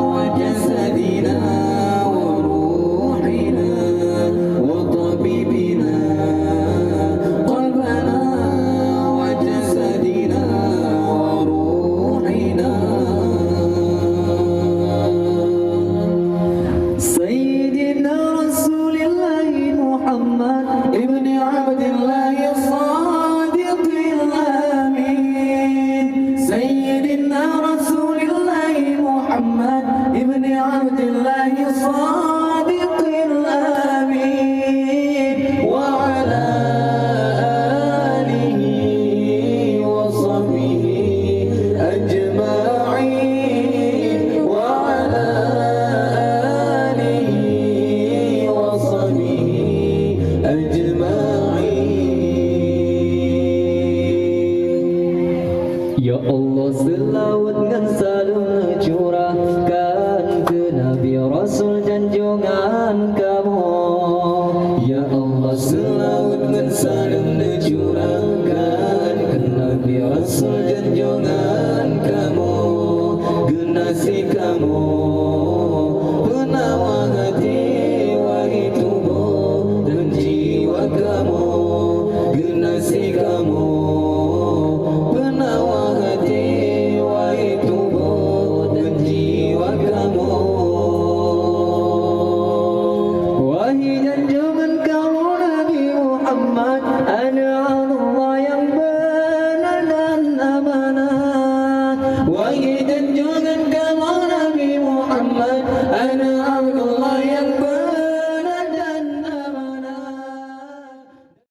وجسدنا وروحنا وطبيبنا قلبنا وجسدنا وروحنا سيدنا رسول الله محمد ابن عبد الله الصادق الأمين سيدنا رسول الله محمد ابن عبد الله الصادق الأمين وعلى آله وصحبه أجمعين وعلى آله وصحبه أجمعين Ya Allah selawat dan salam curahkan ke Nabi Rasul junjungan kamu. Ya Allah selawat dan salam curahkan